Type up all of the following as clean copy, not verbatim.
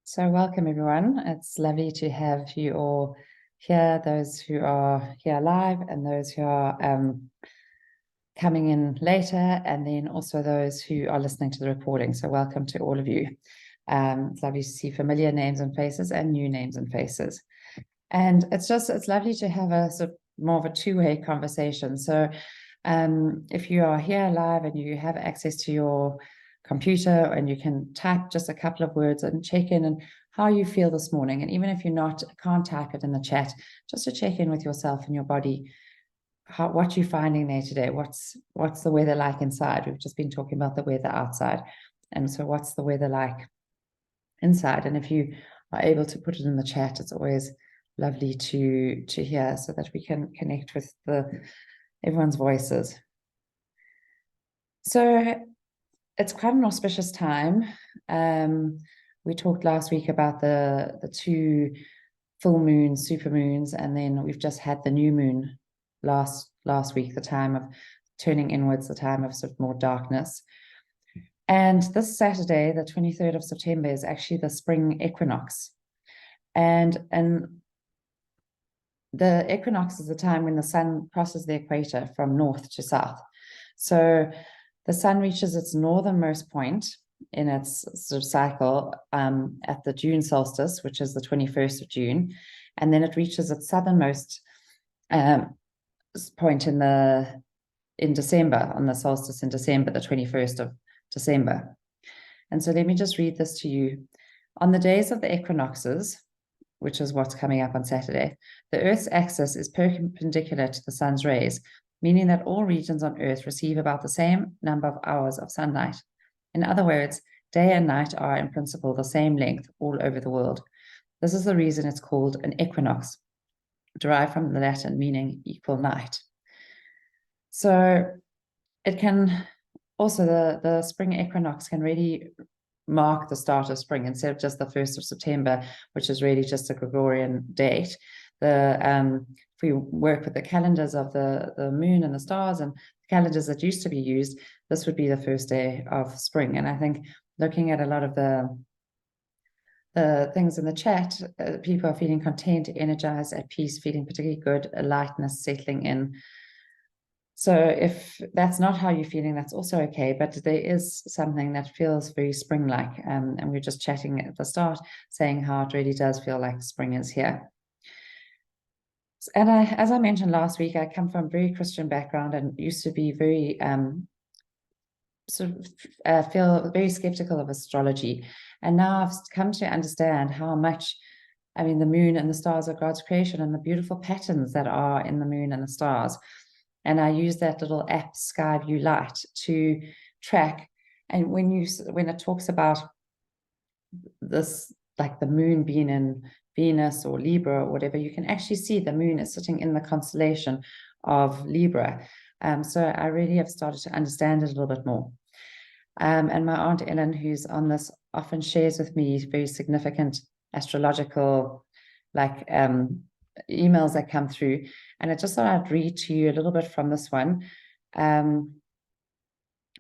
So welcome everyone. It's lovely to have you all here, those who are here live and those who are coming in later, and then also those who are listening to the recording. So welcome to all of you. It's lovely to see familiar names and faces and new names and faces. And it's lovely to have a sort of more of a two-way conversation. So if you are here live and you have access to your computer and you can type just a couple of words and check in and how you feel this morning. And even if can't type it in the chat, just to check in with yourself and your body, what you're finding there today. What's the weather like inside? We've just been talking about the weather outside. And so what's the weather like inside? And if you are able to put it in the chat, it's always lovely to hear so that we can connect with everyone's voices. So it's quite an auspicious time. We talked last week about the two full moons, super moons, and then we've just had the new moon last week, the time of turning inwards, the time of sort of more darkness. And this Saturday, the 23rd of September, is actually the spring equinox. And the equinox is the time when the sun crosses the equator from north to south. So the sun reaches its northernmost point in its sort of cycle at the June solstice, which is the 21st of June, and then it reaches its southernmost point in December, on the solstice in December, the 21st of December. And so let me just read this to you. On the days of the equinoxes, which is what's coming up on Saturday, the Earth's axis is perpendicular to the sun's rays, meaning that all regions on Earth receive about the same number of hours of sunlight. In other words, day and night are in principle the same length all over the world. This is the reason it's called an equinox, derived from the Latin meaning equal night. So it can also, the spring equinox can really mark the start of spring instead of just the 1st of September, which is really just a Gregorian date. If we work with the calendars of the moon and the stars and the calendars that used to be used, this would be the first day of spring. And I think looking at a lot of the things in the chat, people are feeling content, energized, at peace, feeling particularly good, a lightness settling in. So if that's not how you're feeling, that's also okay. But there is something that feels very spring-like. And we're just chatting at the start, saying how it really does feel like spring is here. And as I mentioned last week, I come from a very Christian background and used to be very feel very skeptical of astrology. And now I've come to understand how much, the moon and the stars are God's creation and the beautiful patterns that are in the moon and the stars. And I use that little app, Skyview Light, to track. And when it talks about this, like the moon being in Venus or Libra or whatever, you can actually see the moon is sitting in the constellation of Libra. So I really have started to understand it a little bit more. And my Aunt Ellen, who's on this, often shares with me very significant astrological, emails that come through. And I just thought I'd read to you a little bit from this one. I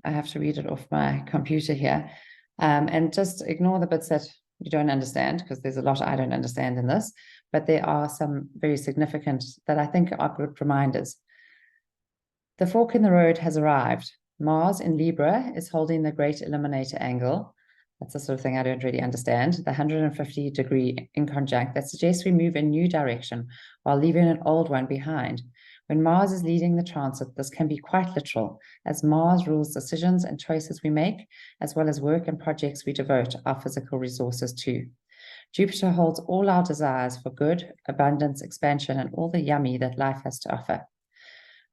have to read it off my computer here. And just ignore the bits that you don't understand, because there's a lot I don't understand in this, but there are some very significant that I think are good reminders. The fork in the road has arrived. Mars in Libra is holding the great eliminator angle. That's the sort of thing I don't really understand. The 150-degree inconjunct that suggests we move in a new direction while leaving an old one behind. When Mars is leading the transit, this can be quite literal, as Mars rules decisions and choices we make, as well as work and projects we devote our physical resources to. Jupiter holds all our desires for good, abundance, expansion, and all the yummy that life has to offer.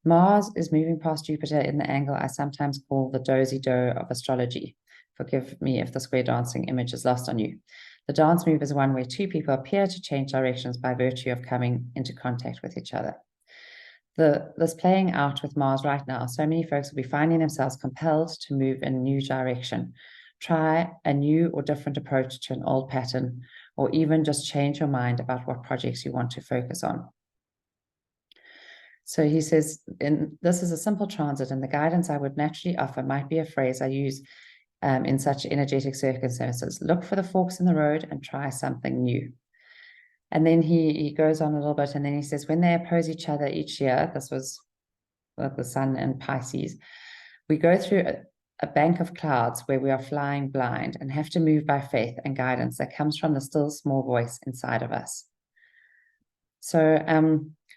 Mars is moving past Jupiter in the angle I sometimes call the dozy-do of astrology. Forgive me if the square dancing image is lost on you. The dance move is one where two people appear to change directions by virtue of coming into contact with each other. This playing out with Mars right now, so many folks will be finding themselves compelled to move in a new direction, try a new or different approach to an old pattern, or even just change your mind about what projects you want to focus on. So he says, this is a simple transit, and the guidance I would naturally offer might be a phrase I use in such energetic circumstances. Look for the forks in the road and try something new. And then he goes on a little bit, and then he says, when they oppose each other each year, this was the sun and Pisces, we go through a bank of clouds where we are flying blind and have to move by faith and guidance that comes from the still small voice inside of us. So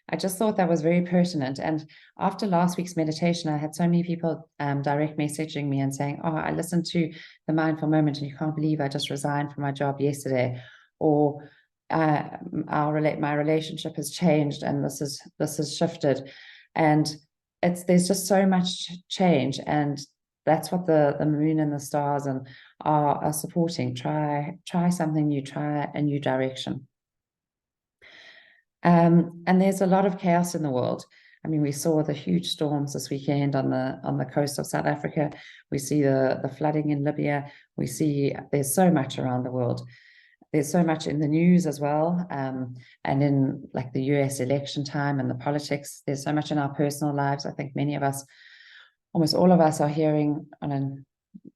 I just thought that was very pertinent. And after last week's meditation, I had so many people direct messaging me and saying, oh, I listened to the Mindful Moment and you can't believe I just resigned from my job yesterday. Or my relationship has changed and this has shifted. And there's just so much change. And that's what the moon and the stars are supporting. Try something new, try a new direction. And there's a lot of chaos in the world. I mean, we saw the huge storms this weekend on the coast of South Africa. We see the flooding in Libya. We see there's so much around the world. There's so much in the news as well, and in like the US election time and the politics. There's so much in our personal lives. I think many of us, almost all of us, are hearing on a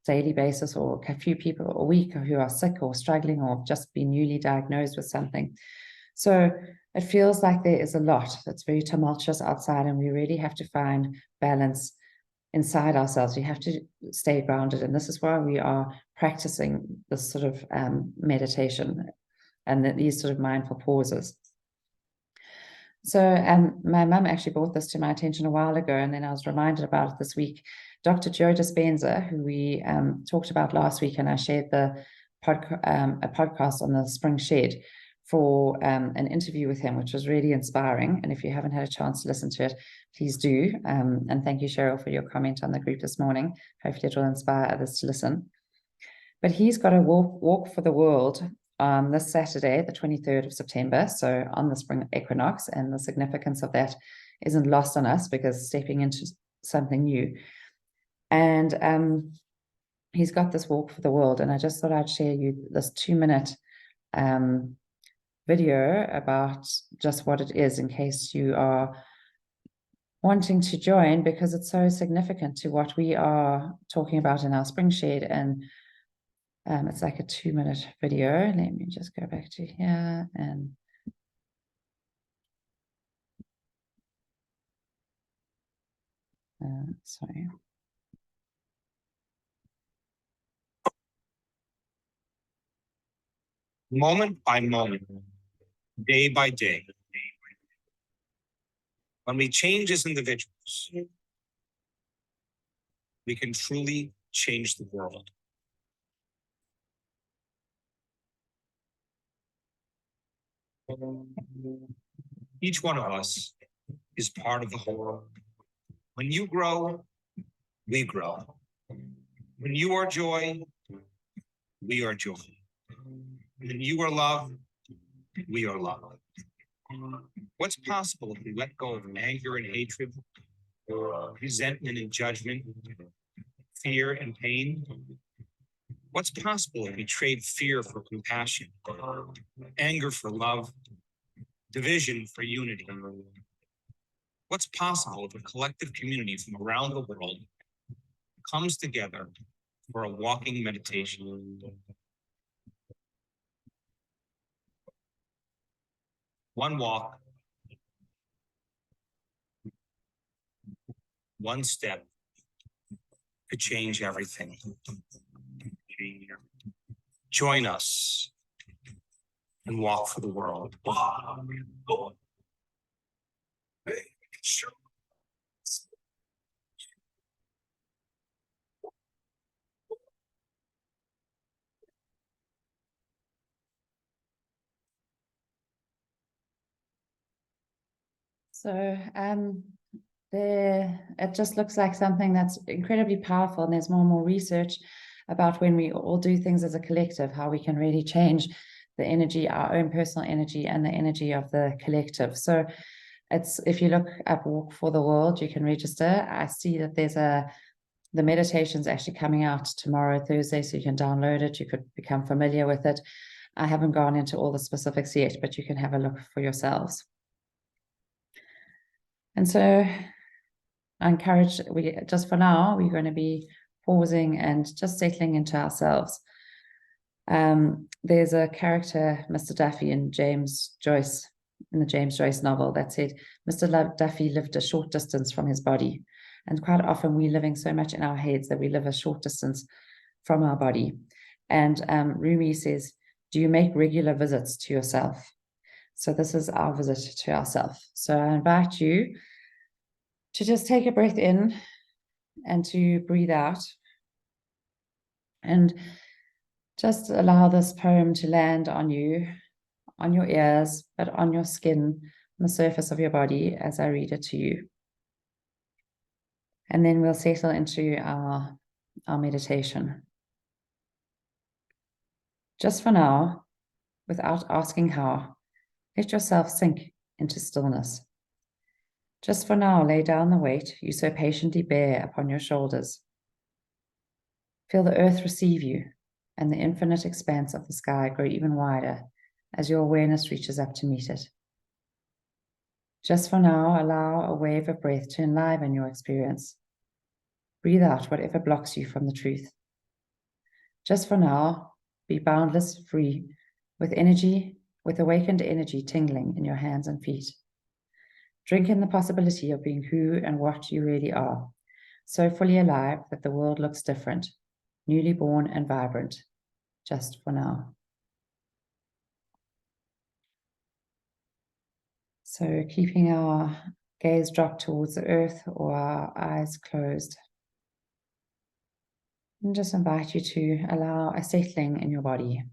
daily basis, or a few people a week who are sick or struggling or just been newly diagnosed with something. So it feels like there is a lot that's very tumultuous outside, and we really have to find balance inside ourselves. We have to stay grounded, and this is why we are practicing this sort of meditation and these sort of mindful pauses. So my mum actually brought this to my attention a while ago, and then I was reminded about it this week. Dr. Joe Dispenza, who we talked about last week, and I shared a podcast on the Spring Shed for an interview with him, which was really inspiring. And if you haven't had a chance to listen to it, please do. And thank you, Cheryl, for your comment on the group this morning. Hopefully it will inspire others to listen. But he's got a walk for the world this Saturday, the 23rd of September, so on the spring equinox, and the significance of that isn't lost on us because stepping into something new. And he's got this walk for the world, and I just thought I'd share you this 2-minute video about just what it is, in case you are wanting to join, because it's so significant to what we are talking about in our Spring Shed. And it's like a 2-minute video. Let me just go back to here and sorry. Moment by moment, day by day, when we change as individuals, we can truly change the world. Each one of us is part of the whole. When you grow, we grow. When you are joy, we are joy. When you are love, we are love. What's possible if we let go of anger and hatred, resentment and judgment, fear and pain? What's possible if we trade fear for compassion, anger for love, division for unity? What's possible if a collective community from around the world comes together for a walking meditation? One walk, one step could change everything. Join us and walk for the world. So it just looks like something that's incredibly powerful, and there's more and more research about when we all do things as a collective, how we can really change the energy, our own personal energy, and the energy of the collective. So if you look up Walk for the World, you can register. I see that the meditation's actually coming out tomorrow, Thursday, so you can download it. You could become familiar with it. I haven't gone into all the specifics yet, but you can have a look for yourselves. And so I encourage, just for now, we're going to be pausing and just settling into ourselves. There's a character, Mr. Duffy, in the James Joyce novel, that said, Mr. Duffy lived a short distance from his body. And quite often we're living so much in our heads that we live a short distance from our body. And Rumi says, do you make regular visits to yourself? So this is our visit to ourselves. So I invite you to just take a breath in and to breathe out. And just allow this poem to land on you, on your ears, but on your skin, on the surface of your body as I read it to you. And then we'll settle into our meditation. Just for now, without asking how, let yourself sink into stillness. Just for now, lay down the weight you so patiently bear upon your shoulders. Feel the earth receive you and the infinite expanse of the sky grow even wider as your awareness reaches up to meet it. Just for now, allow a wave of breath to enliven your experience. Breathe out whatever blocks you from the truth. Just for now, be boundless, free, with awakened energy tingling in your hands and feet. Drink in the possibility of being who and what you really are, so fully alive that the world looks different, newly born and vibrant, just for now. So keeping our gaze dropped towards the earth or our eyes closed. And just invite you to allow a settling in your body.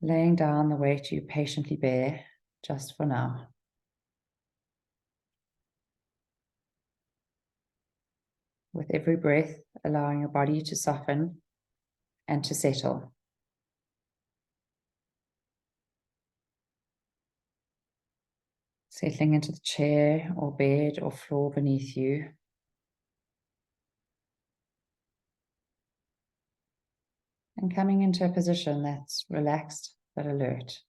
Laying down the weight you patiently bear, just for now. With every breath, allowing your body to soften and to settle. Settling into the chair or bed or floor beneath you. And coming into a position that's relaxed but alert.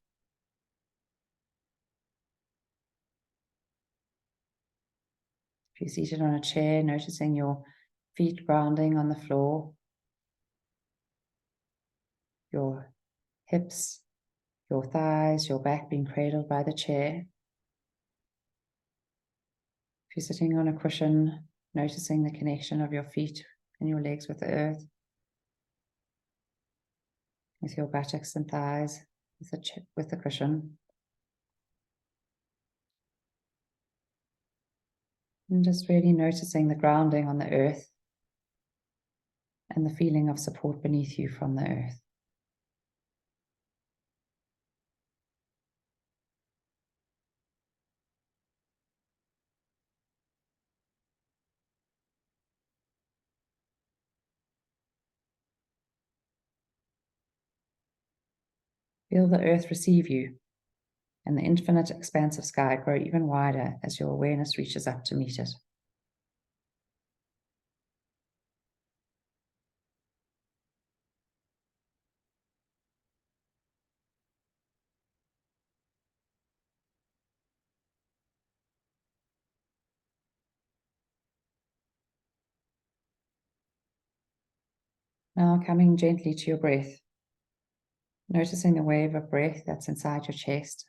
If you're seated on a chair, noticing your feet grounding on the floor, your hips, your thighs, your back being cradled by the chair. If you're sitting on a cushion, noticing the connection of your feet and your legs with the earth, with your buttocks and thighs, with the cushion. And just really noticing the grounding on the earth and the feeling of support beneath you from the earth. Feel the earth receive you and the infinite expanse of sky grow even wider as your awareness reaches up to meet it. Now coming gently to your breath, noticing the wave of breath that's inside your chest,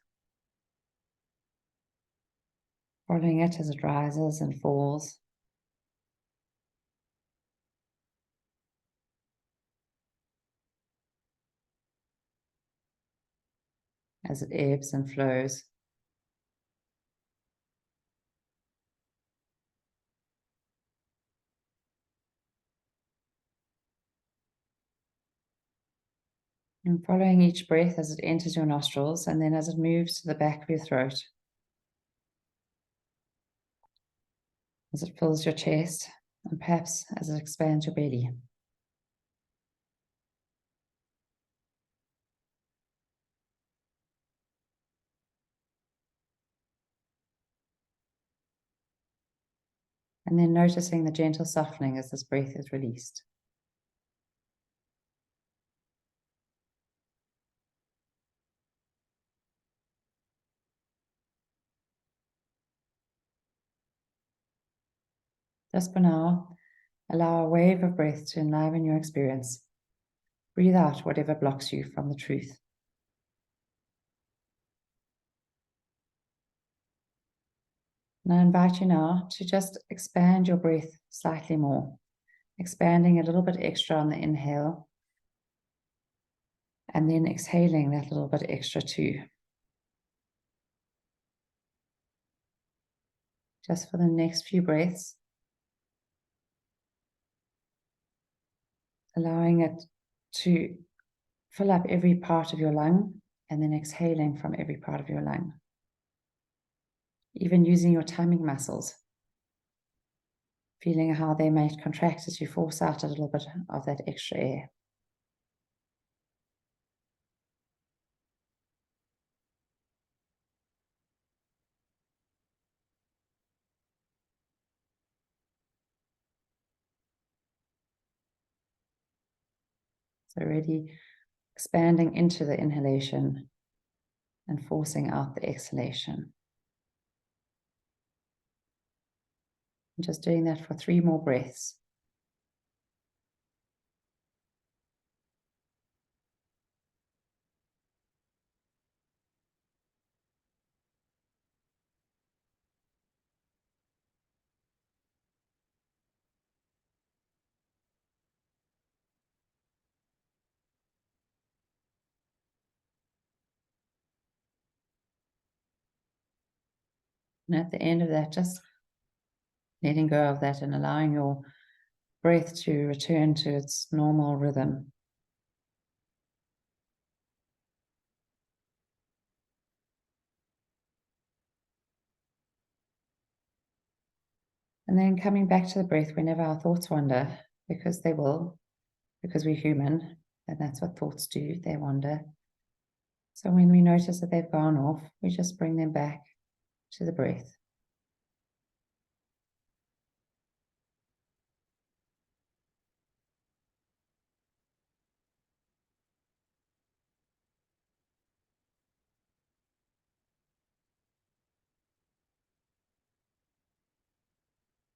following it as it rises and falls. As it ebbs and flows. And following each breath as it enters your nostrils and then as it moves to the back of your throat. As it fills your chest and perhaps as it expands your belly. And then noticing the gentle softening as this breath is released. Just for now, allow a wave of breath to enliven your experience. Breathe out whatever blocks you from the truth. And I invite you now to just expand your breath slightly more, expanding a little bit extra on the inhale, and then exhaling that little bit extra too. Just for the next few breaths, allowing it to fill up every part of your lung and then exhaling from every part of your lung. Even using your tummy muscles, feeling how they might contract as you force out a little bit of that extra air. So really expanding into the inhalation and forcing out the exhalation. And just doing that for 3 more breaths. And at the end of that, just letting go of that and allowing your breath to return to its normal rhythm. And then coming back to the breath whenever our thoughts wander, because they will, because we're human, and that's what thoughts do, they wander. So when we notice that they've gone off, we just bring them back to the breath.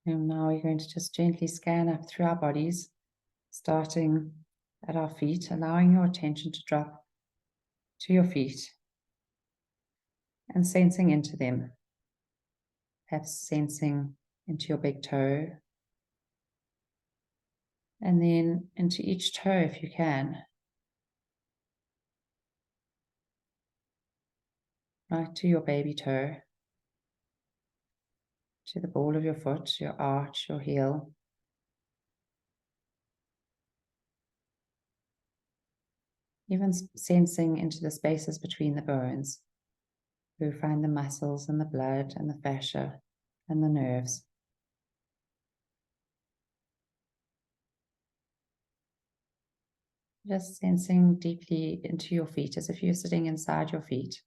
And now we're going to just gently scan up through our bodies, starting at our feet, allowing your attention to drop to your feet and sensing into them. Perhaps sensing into your big toe, and then into each toe if you can. Right to your baby toe, to the ball of your foot, your arch, your heel. Even sensing into the spaces between the bones. We find the muscles and the blood and the fascia and the nerves. Just sensing deeply into your feet as if you're sitting inside your feet.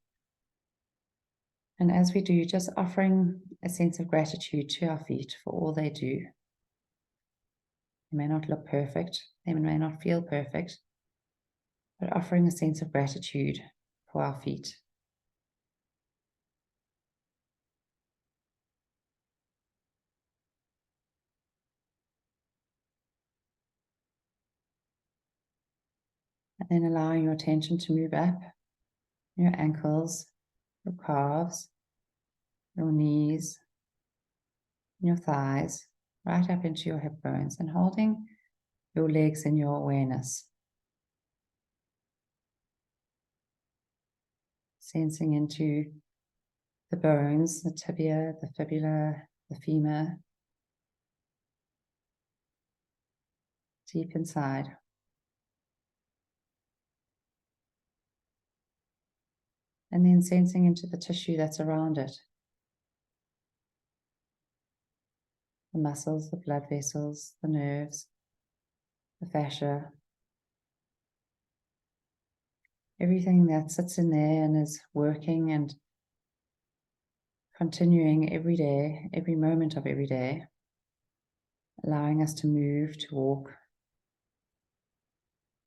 And as we do, just offering a sense of gratitude to our feet for all they do. They may not look perfect, they may not feel perfect, but offering a sense of gratitude for our feet. And then allowing your attention to move up your ankles, your calves, your knees, your thighs, right up into your hip bones, and holding your legs in your awareness. Sensing into the bones, the tibia, the fibula, the femur, deep inside. And then sensing into the tissue that's around it. The muscles, the blood vessels, the nerves, the fascia. Everything that sits in there and is working and continuing every day, every moment of every day, allowing us to move, to walk.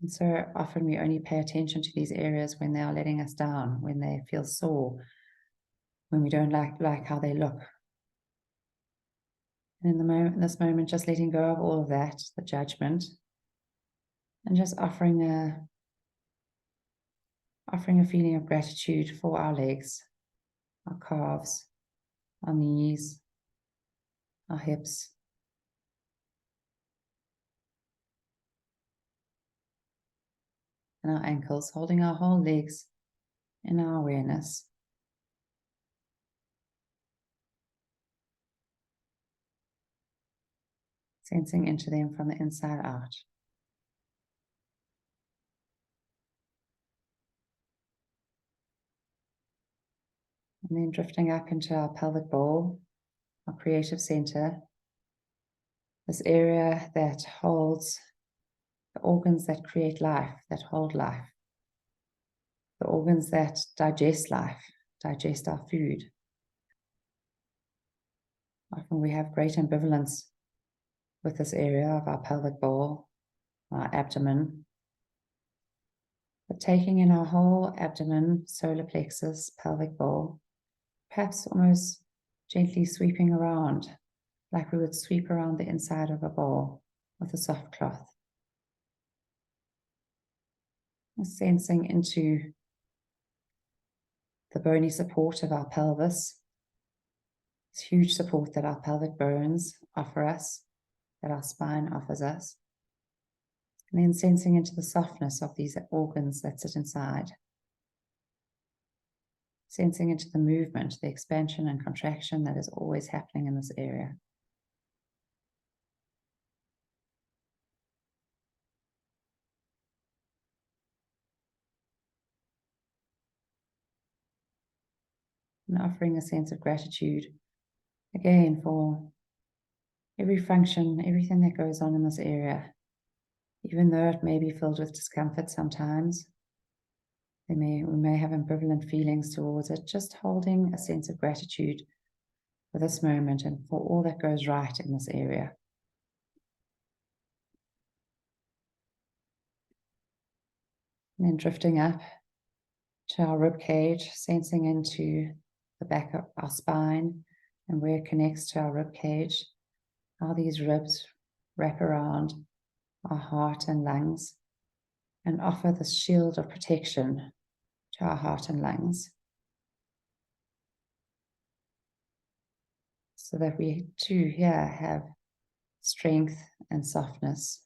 And so often we only pay attention to these areas when they are letting us down, when they feel sore, when we don't like how they look. And in this moment, just letting go of all of that, the judgment, and just offering a feeling of gratitude for our legs, our calves, our knees, our hips, and our ankles, holding our whole legs in our awareness. Sensing into them from the inside out. And then drifting up into our pelvic bowl, our creative center, this area that holds the organs that create life, that hold life, the organs that digest life, digest our food. Often we have great ambivalence with this area of our pelvic bowl, our abdomen. But taking in our whole abdomen, solar plexus, pelvic bowl, perhaps almost gently sweeping around, like we would sweep around the inside of a bowl with a soft cloth. And sensing into the bony support of our pelvis, this huge support that our pelvic bones offer us, that our spine offers us. And then sensing into the softness of these organs that sit inside. Sensing into the movement, the expansion and contraction that is always happening in this area. And offering a sense of gratitude, again, for every function, everything that goes on in this area. Even though it may be filled with discomfort sometimes, we may have ambivalent feelings towards it, just holding a sense of gratitude for this moment and for all that goes right in this area. And then drifting up to our rib cage, sensing into the back of our spine and where it connects to our rib cage, how these ribs wrap around our heart and lungs and offer this shield of protection to our heart and lungs, so that we too here have strength and softness.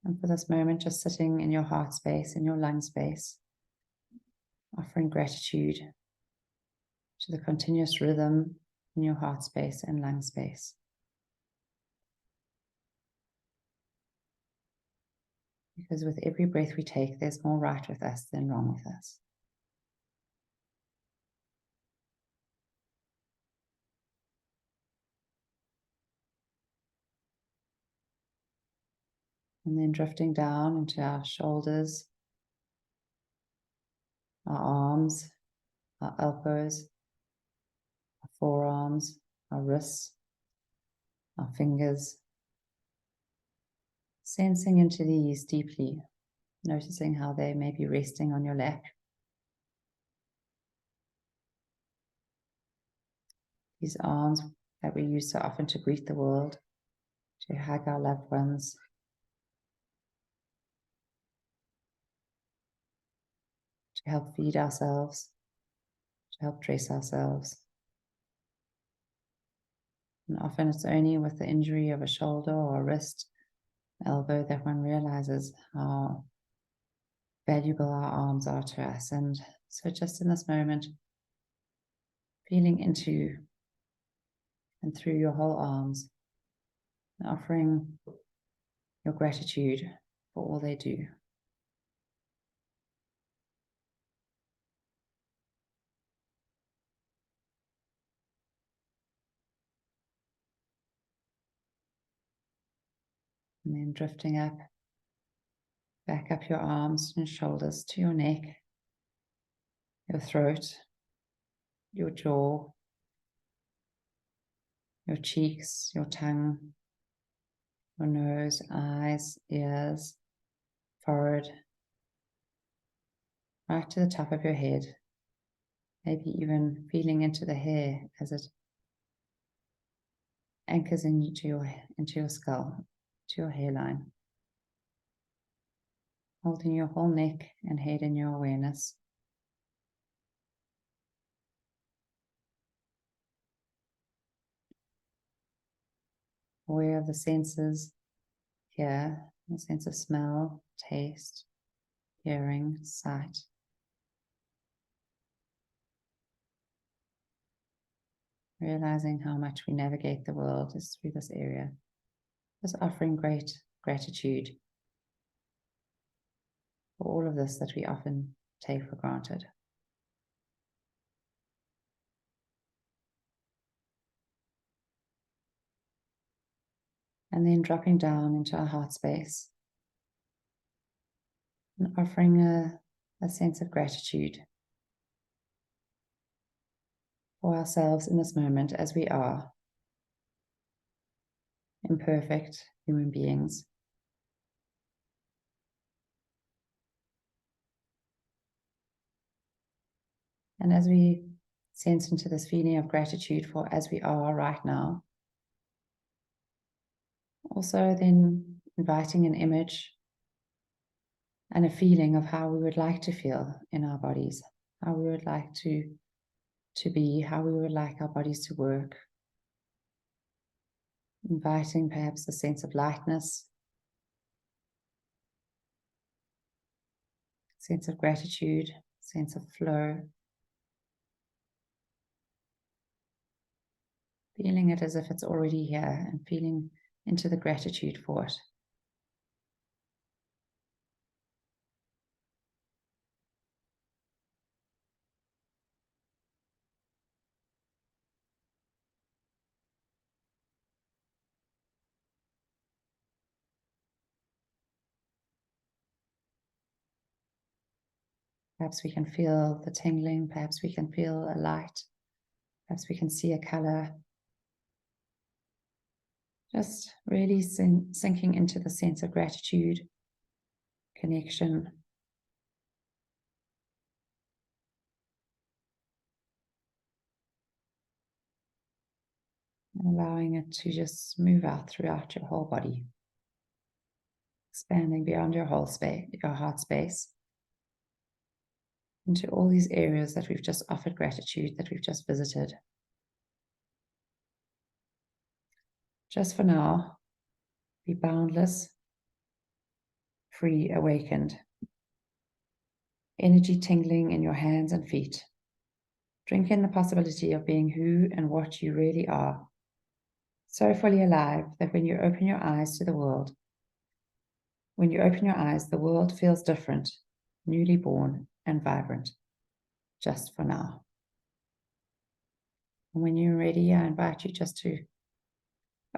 And for this moment, just sitting in your heart space, in your lung space, offering gratitude to the continuous rhythm in your heart space and lung space. Because with every breath we take, there's more right with us than wrong with us. And then drifting down into our shoulders, our arms, our elbows, our forearms, our wrists, our fingers. Sensing into these deeply, noticing how they may be resting on your lap. These arms that we use so often to greet the world, to hug our loved ones, to help feed ourselves, to help dress ourselves. And often it's only with the injury of a shoulder or a wrist, elbow, that one realizes how valuable our arms are to us. And so just in this moment, feeling into and through your whole arms, and offering your gratitude for all they do. And then drifting up, back up your arms and shoulders to your neck, your throat, your jaw, your cheeks, your tongue, your nose, eyes, ears, forehead, right to the top of your head, maybe even feeling into the hair as it anchors into your skull, to your hairline, holding your whole neck and head in your awareness. Aware of the senses here, the sense of smell, taste, hearing, sight. Realizing how much we navigate the world is through this area. Just offering great gratitude for all of this that we often take for granted. And then dropping down into our heart space and offering a sense of gratitude for ourselves in this moment as we are imperfect human beings. And as we sense into this feeling of gratitude for as we are right now, also then inviting an image and a feeling of how we would like to feel in our bodies, how we would like to be, how we would like our bodies to work. Inviting perhaps a sense of lightness, sense of gratitude, sense of flow. Feeling it as if it's already here and feeling into the gratitude for it. Perhaps we can feel the tingling, perhaps we can feel a light, perhaps we can see a color. Just really sinking into the sense of gratitude, connection. And allowing it to just move out throughout your whole body. Expanding beyond your whole space, your heart space, into all these areas that we've just offered gratitude, that we've just visited. Just for now, be boundless, free, awakened. Energy tingling in your hands and feet. Drink in the possibility of being who and what you really are. So fully alive that when you open your eyes to the world, when you open your eyes, the world feels different, newly born and vibrant, just for now. And when you're ready, I invite you just to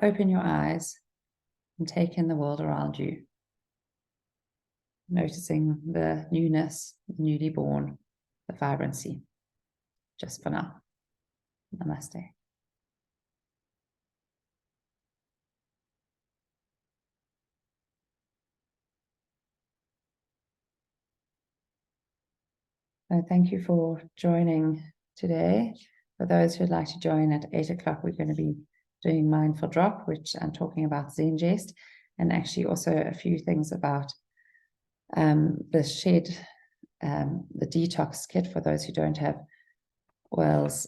open your eyes and take in the world around you, noticing the newness, the newly born, the vibrancy, just for now. Namaste. Thank you for joining today. For those who'd like to join at 8 o'clock, we're going to be doing Mindful Drop, which I'm talking about Zengest, and actually also a few things about the shed, the detox kit for those who don't have oils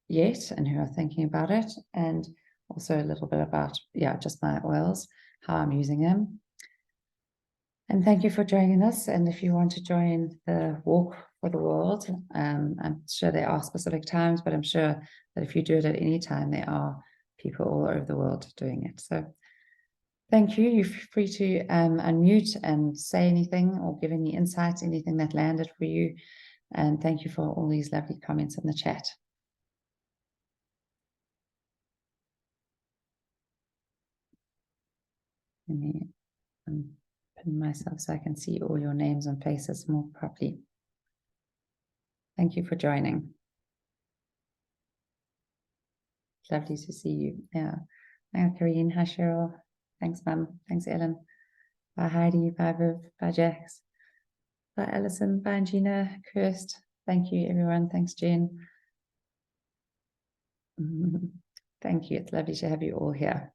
yet and who are thinking about it, and also a little bit about, just my oils, how I'm using them. And thank you for joining us. And if you want to join the Walk for the World, I'm sure there are specific times, but I'm sure that if you do it at any time, there are people all over the world doing it. So thank you. You're free to unmute and say anything or give any insights, anything that landed for you. And thank you for all these lovely comments in the chat. Let me pin myself so I can see all your names and faces more properly. Thank you for joining. Lovely to see you. Yeah. Hi, Karine. Hi, Cheryl. Thanks, Mum. Thanks, Ellen. Bye, Heidi. Bye, Viv. Bye, Jax. Bye, Alison. Bye, Gina. Kirst. Thank you, everyone. Thanks, Jen. Thank you. It's lovely to have you all here.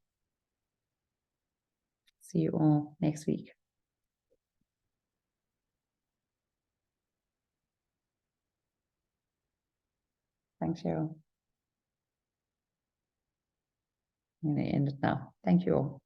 See you all next week. Thanks, Cheryl. I'm going to end it now. Thank you all.